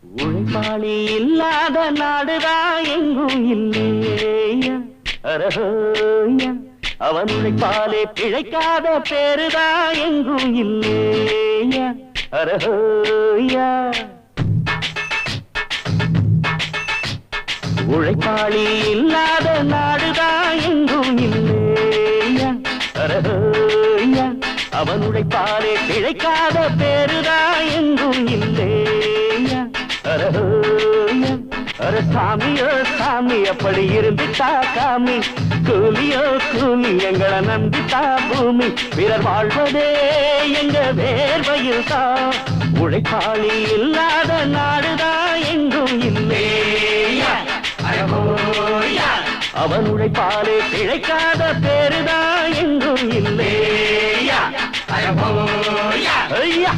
உழைப்பாளி இல்லாத நாடுதான் எங்கும் இல்லையா அரஹோயா அவன் உழைப்பாலே பிழைக்காத பேருதான் எங்கும் இல்லையா அரஹோயா உழைப்பாளி இல்லாத நாடுதான் எங்கும் இல்லையா அரஹோயா அவன் உழைப்பாலே பிழைக்காத பேருதான் எங்கும் இல்லையா அரஹோயா அர சாமியோ சாமி அப்படி இருந்துட்டா காமி கூலியோ கூலி எங்களை நம்பிட்டா பூமி பிறர் வாழ்வதே எங்க வேர்வையில் தான் உழைப்பாளி இல்லாத நாடுதான் எங்கும் இல்லையா அவன் உழைப்பாலே பிழைக்காத பேருதான் எங்கும் இல்லையா ஐயா